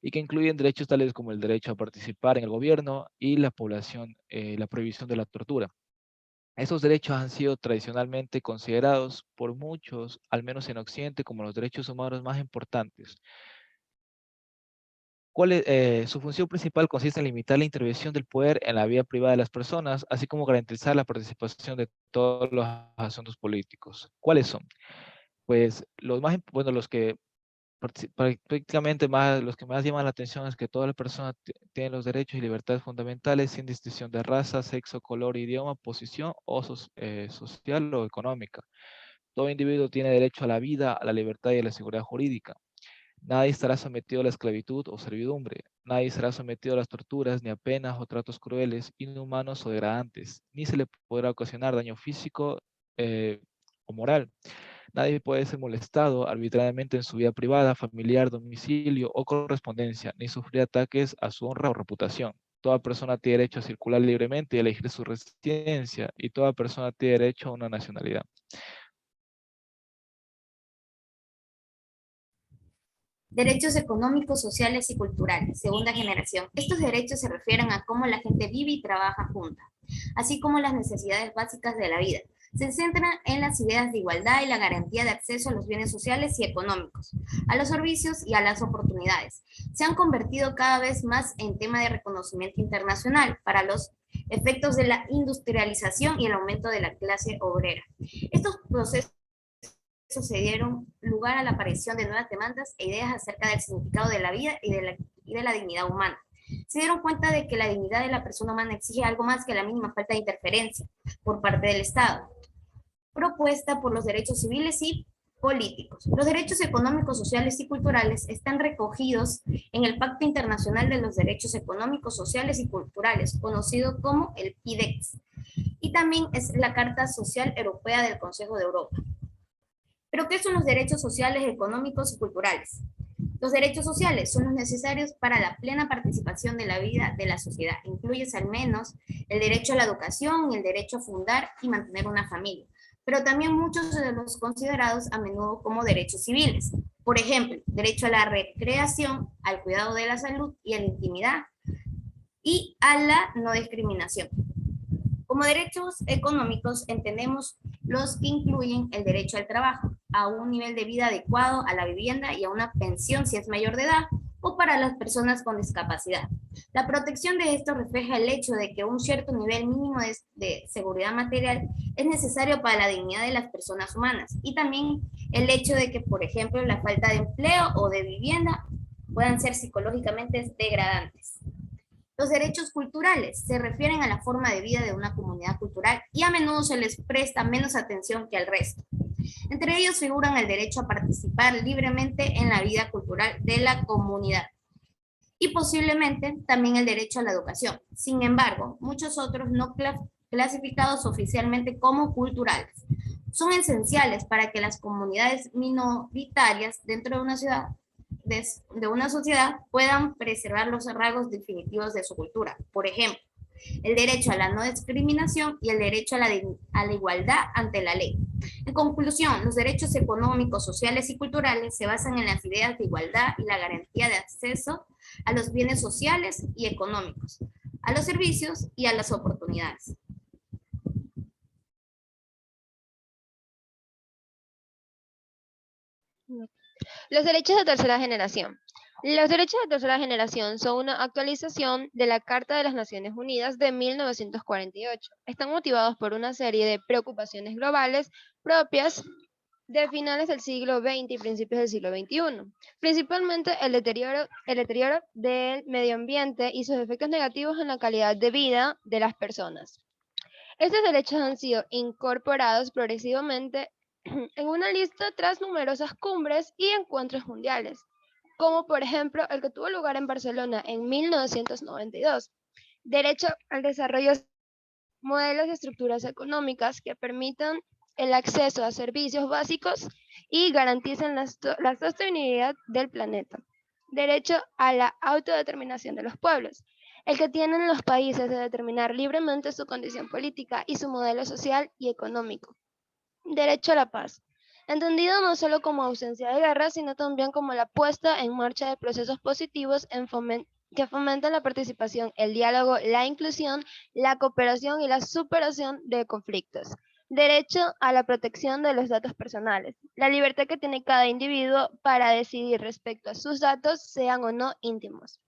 y que incluyen derechos tales como el derecho a participar en el gobierno y la prohibición de la tortura. Estos derechos han sido tradicionalmente considerados por muchos, al menos en Occidente, como los derechos humanos más importantes. Su función principal consiste en limitar la intervención del poder en la vida privada de las personas, así como garantizar la participación de todos los asuntos políticos. ¿Cuáles son? Pues los que prácticamente los que más llaman la atención es que toda la persona tiene los derechos y libertades fundamentales sin distinción de raza, sexo, color, idioma, posición o social o económica. Todo individuo tiene derecho a la vida, a la libertad y a la seguridad jurídica. Nadie estará sometido a la esclavitud o servidumbre. Nadie será sometido a las torturas, ni a penas o tratos crueles, inhumanos o degradantes. Ni se le podrá ocasionar daño físico o moral. Nadie puede ser molestado arbitrariamente en su vida privada, familiar, domicilio o correspondencia, ni sufrir ataques a su honra o reputación. Toda persona tiene derecho a circular libremente y a elegir su residencia, y toda persona tiene derecho a una nacionalidad. Derechos económicos, sociales y culturales, segunda generación. Estos derechos se refieren a cómo la gente vive y trabaja junta, así como las necesidades básicas de la vida. Se centran en las ideas de igualdad y la garantía de acceso a los bienes sociales y económicos, a los servicios y a las oportunidades. Se han convertido cada vez más en tema de reconocimiento internacional para los efectos de la industrialización y el aumento de la clase obrera. Estos procesos se dieron lugar a la aparición de nuevas demandas e ideas acerca del significado de la vida y de la dignidad humana. Se dieron cuenta de que la dignidad de la persona humana exige algo más que la mínima falta de interferencia por parte del Estado, propuesta por los derechos civiles y políticos. Los derechos económicos, sociales y culturales están recogidos en el Pacto Internacional de los Derechos Económicos, Sociales y Culturales, conocido como el PIDEX, y también es la Carta Social Europea del Consejo de Europa. ¿Pero qué son los derechos sociales, económicos y culturales? Los derechos sociales son los necesarios para la plena participación de la vida de la sociedad. Incluyes al menos el derecho a la educación y el derecho a fundar y mantener una familia, pero también muchos de los considerados a menudo como derechos civiles. Por ejemplo, derecho a la recreación, al cuidado de la salud y a la intimidad, y a la no discriminación. Como derechos económicos entendemos los que incluyen el derecho al trabajo, a un nivel de vida adecuado, a la vivienda y a una pensión si es mayor de edad, o para las personas con discapacidad. La protección de esto refleja el hecho de que un cierto nivel mínimo de seguridad material es necesario para la dignidad de las personas humanas, y también el hecho de que, por ejemplo, la falta de empleo o de vivienda puedan ser psicológicamente degradantes. Los derechos culturales se refieren a la forma de vida de una comunidad cultural y a menudo se les presta menos atención que al resto. Entre ellos figuran el derecho a participar libremente en la vida cultural de la comunidad y posiblemente también el derecho a la educación. Sin embargo, muchos otros no clasificados oficialmente como culturales son esenciales para que las comunidades minoritarias dentro de una sociedad puedan preservar los rasgos definitivos de su cultura. Por ejemplo, el derecho a la no discriminación y el derecho a la igualdad ante la ley. En conclusión, los derechos económicos, sociales y culturales se basan en las ideas de igualdad y la garantía de acceso a los bienes sociales y económicos, a los servicios y a las oportunidades. Los derechos de tercera generación. Los derechos de tercera generación son una actualización de la Carta de las Naciones Unidas de 1948. Están motivados por una serie de preocupaciones globales propias de finales del siglo XX y principios del siglo XXI, principalmente el deterioro del medio ambiente y sus efectos negativos en la calidad de vida de las personas. Estos derechos han sido incorporados progresivamente en una lista tras numerosas cumbres y encuentros mundiales, como por ejemplo el que tuvo lugar en Barcelona en 1992. Derecho al desarrollo, modelos de estructuras económicas que permitan el acceso a servicios básicos y garanticen la sostenibilidad del planeta. Derecho a la autodeterminación de los pueblos, el que tienen los países de determinar libremente su condición política y su modelo social y económico. Derecho a la paz, entendido no solo como ausencia de guerra, sino también como la puesta en marcha de procesos positivos que fomentan la participación, el diálogo, la inclusión, la cooperación y la superación de conflictos. Derecho a la protección de los datos personales, la libertad que tiene cada individuo para decidir respecto a sus datos, sean o no íntimos.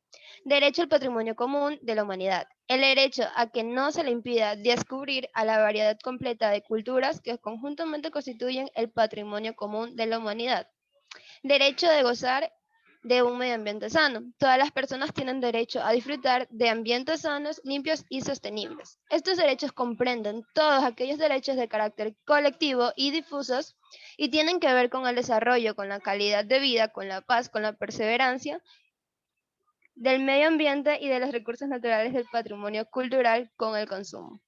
Derecho al patrimonio común de la humanidad, el derecho a que no se le impida descubrir a la variedad completa de culturas que conjuntamente constituyen el patrimonio común de la humanidad. Derecho de gozar de un medio ambiente sano. Todas las personas tienen derecho a disfrutar de ambientes sanos, limpios y sostenibles. Estos derechos comprenden todos aquellos derechos de carácter colectivo y difusos y tienen que ver con el desarrollo, con la calidad de vida, con la paz, con la perseverancia del medio ambiente y de los recursos naturales del patrimonio cultural con el consumo.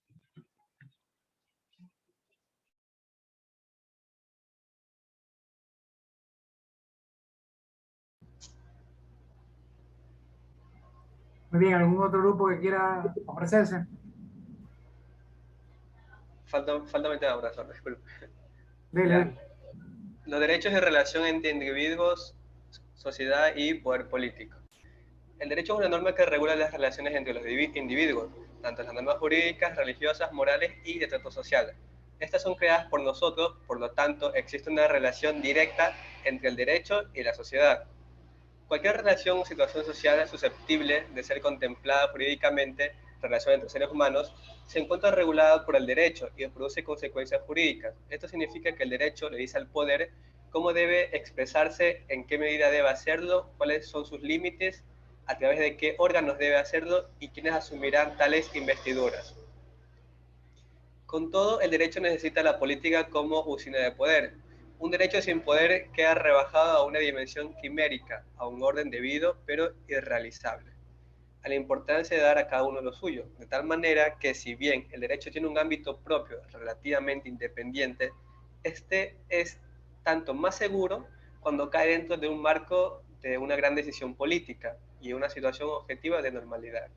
Muy bien, ¿algún otro grupo que quiera ofrecerse? Falta mi tema, profesor, disculpe. Dele. Los derechos de relación entre individuos, sociedad y poder político. El derecho es una norma que regula las relaciones entre los individuos, tanto las normas jurídicas, religiosas, morales y de trato social. Estas son creadas por nosotros, por lo tanto, existe una relación directa entre el derecho y la sociedad. Cualquier relación o situación social susceptible de ser contemplada jurídicamente, relación entre seres humanos, se encuentra regulada por el derecho y produce consecuencias jurídicas. Esto significa que el derecho le dice al poder cómo debe expresarse, en qué medida debe hacerlo, cuáles son sus límites, a través de qué órganos debe hacerlo y quiénes asumirán tales investiduras. Con todo, el derecho necesita la política como usina de poder. Un derecho sin poder queda rebajado a una dimensión quimérica, a un orden debido pero irrealizable, a la importancia de dar a cada uno lo suyo, de tal manera que si bien el derecho tiene un ámbito propio relativamente independiente, este es tanto más seguro cuando cae dentro de un marco de una gran decisión política y una situación objetiva de normalidad.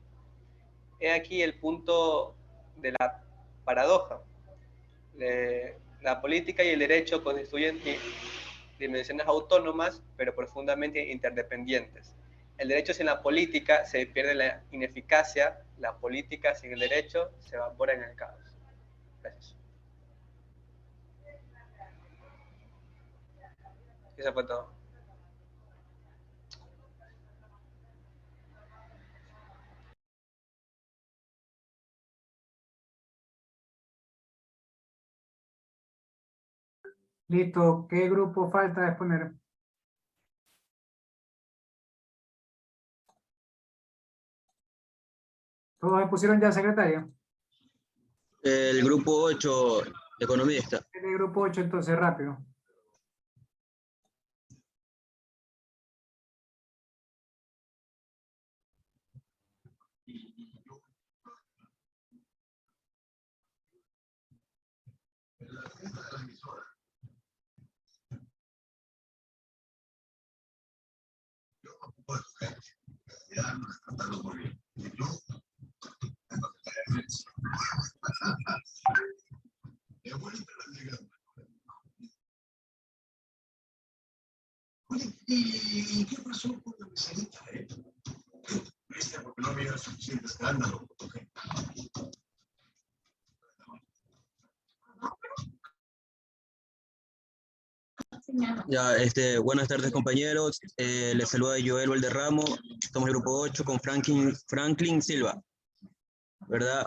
He aquí el punto de la paradoja. La política y el derecho constituyen dimensiones autónomas, pero profundamente interdependientes. El derecho sin la política se pierde la ineficacia, la política sin el derecho se evapora en el caos. Gracias. Eso fue todo. Listo, ¿qué grupo falta exponer? ¿Todos se pusieron ya secretario? El grupo 8, economista. El grupo 8, entonces, rápido. ¿Y qué pasó con la mesadita? Porque no había suficiente escándalo. Ya, buenas tardes compañeros. Les saluda Joel Valderramo. Somos el grupo 8 con Franklin Silva, ¿verdad?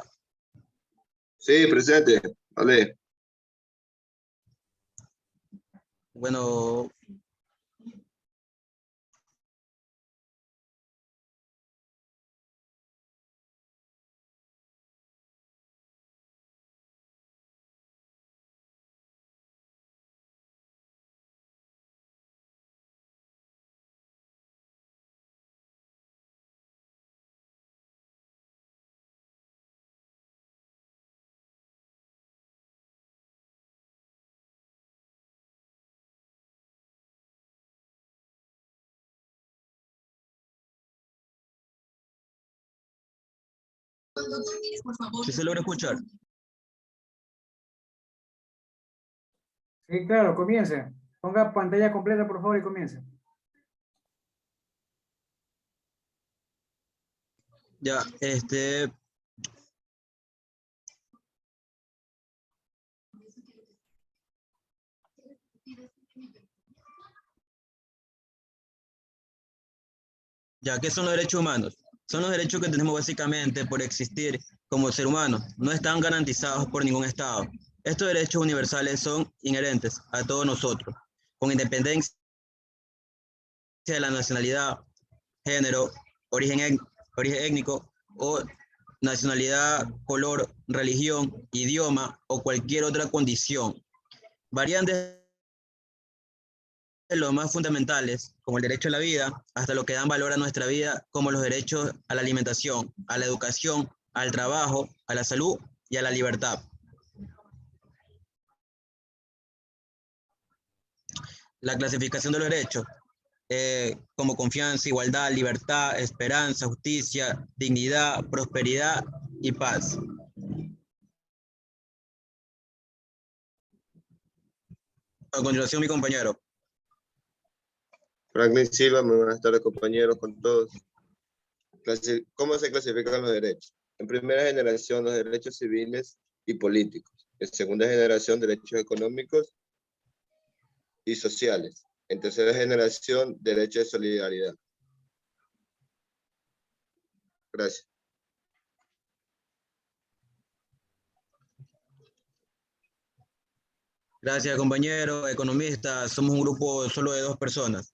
Sí, presente. Vale. Bueno, si se logra escuchar. Sí, claro, comience. Ponga pantalla completa, por favor, y comience. Ya, ya, ¿qué son los derechos humanos? Son los derechos que tenemos básicamente por existir como ser humano. No están garantizados por ningún Estado. Estos derechos universales son inherentes a todos nosotros, con independencia de la nacionalidad, género, origen étnico o nacionalidad, color, religión, idioma o cualquier otra condición. Varían desde los más fundamentales, como el derecho a la vida, hasta lo que dan valor a nuestra vida, como los derechos a la alimentación, a la educación, al trabajo, a la salud y a la libertad. La clasificación de los derechos, como confianza, igualdad, libertad, esperanza, justicia, dignidad, prosperidad y paz. A continuación, mi compañero. Franklin Silva, muy buenas tardes compañeros con todos. ¿Cómo se clasifican los derechos? En primera generación, los derechos civiles y políticos. En segunda generación, derechos económicos y sociales. En tercera generación, derechos de solidaridad. Gracias. Gracias, compañero. Economista, somos un grupo solo de 2 personas.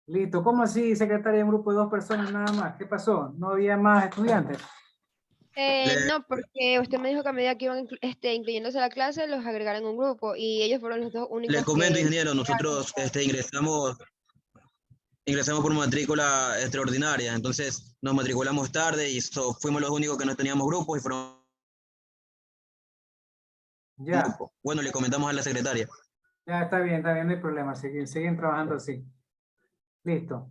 Listo. ¿Cómo así, secretaria, un grupo de 2 personas nada más? ¿Qué pasó? ¿No había más estudiantes? No, porque usted me dijo que a medida que iban incluyéndose a la clase, los agregaron en un grupo y ellos fueron los dos únicos Les comento, que... ingeniero, nosotros ingresamos por matrícula extraordinaria, entonces nos matriculamos tarde y fuimos los únicos que no teníamos grupos y fueron Ya. grupo. Bueno, le comentamos a la secretaria. Ya, está bien, no hay problema. Siguen trabajando así. Listo.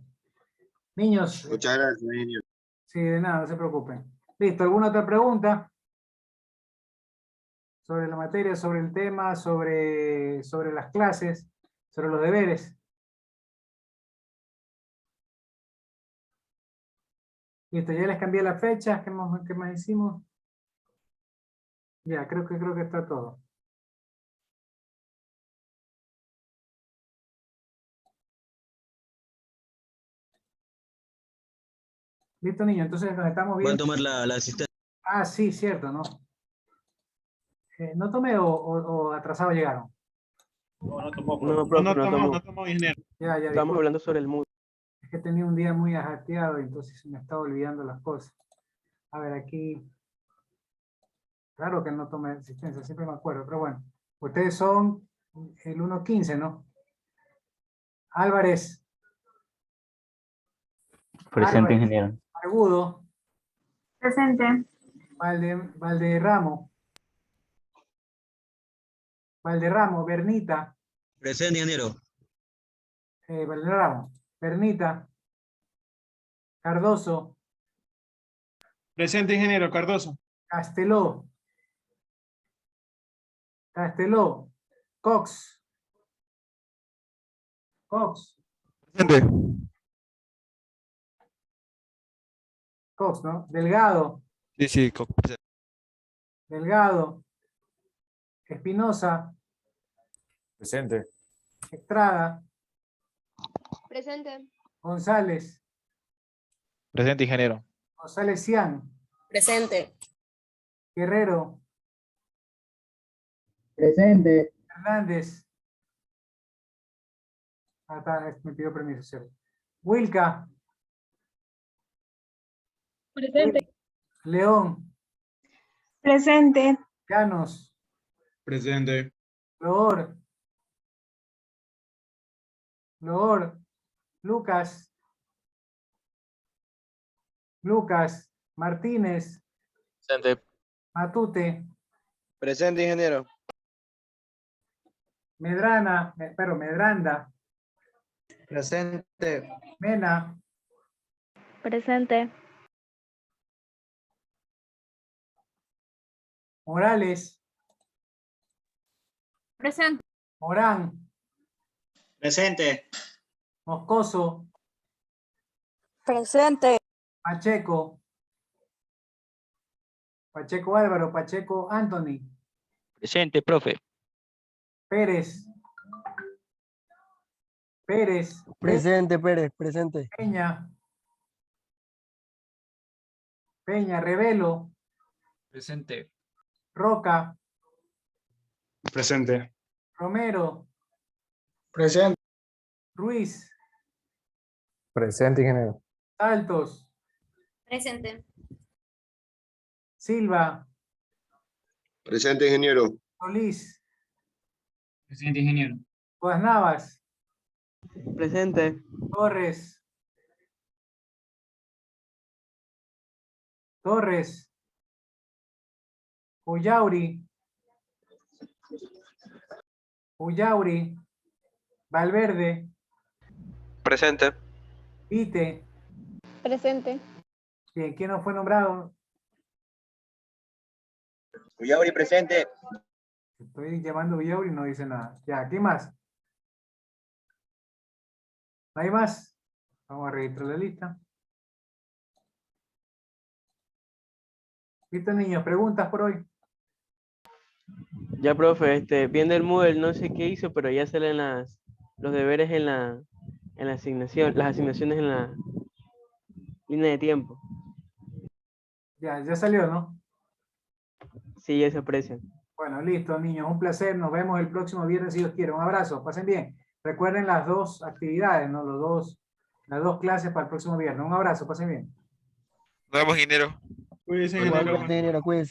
Niños. Muchas gracias, ingeniero. Sí, de nada, no se preocupen. Listo, ¿alguna otra pregunta? Sobre la materia, sobre el tema, sobre las clases, sobre los deberes. Listo, ya les cambié las fechas. ¿Qué más hicimos? Ya, creo que está todo. Listo, niño, entonces nos estamos Voy a viendo. tomar la asistencia. Ah, sí, cierto, ¿no? ¿No tomé o atrasado llegaron? No tomó, No, profe, no tomó, ingeniero. Ya, Estamos disculpe. hablando sobre el MUD. Es que tenía un día muy ajateado, entonces se me estaba olvidando las cosas. A ver, aquí. Claro que no tomé asistencia, siempre me acuerdo, pero bueno. Ustedes son el 1.15, ¿no? Álvarez. Presente, Álvarez. ingeniero. Argudo. Presente. Valderramo. Bernita. Presente, ingeniero. Valderramo. Bernita. Cardoso. Presente, ingeniero. Cardoso. Casteló. Cox. Presente. Cox, ¿no? Delgado. Sí, Delgado, Espinosa, Presente. Estrada, Presente. González, Presente, ingeniero. González Cian, Presente. Guerrero, Presente. Hernández. Me pidió permiso, Sergio. Wilca, Presente. León, Presente. Llanos, Presente. Loor, Lucas, Martínez, Presente. Matute, Presente, ingeniero. Medranda, Presente. Mena, Presente. Morales, Presente. Morán, Presente. Moscoso, Presente. Pacheco Álvaro, Pacheco Anthony, Presente, profe. Pérez, Presente, Pérez. Presente. Peña, Revelo, Presente. Roca, Presente. Romero, Presente. Ruiz, Presente, ingeniero. Altos, Presente. Silva, Presente, ingeniero. Solís, Presente, ingeniero. Todas Navas, Presente. Torres, Ullauri, Valverde, Presente. Vite. Presente. Bien, ¿quién no fue nombrado? Ullauri, presente. Estoy llamando a Ullauri y no dice nada. Ya, ¿qué más? ¿No hay más? Vamos a registrar la lista. ¿Listo, niños? ¿Preguntas por hoy? Ya, profe, viendo el Moodle, no sé qué hizo, pero ya salen los deberes en la asignación, las asignaciones en la línea de tiempo. Ya salió, ¿no? Sí, ya se aprecian. Bueno, listo, niños. Un placer. Nos vemos el próximo viernes si Dios quiere. Un abrazo. Pasen bien. Recuerden las dos actividades, ¿no? Las dos clases para el próximo viernes. Un abrazo. Pasen bien. Nos vemos, ingeniero. Cuídense, Igualmente, ingeniero. ingeniero, cuídense.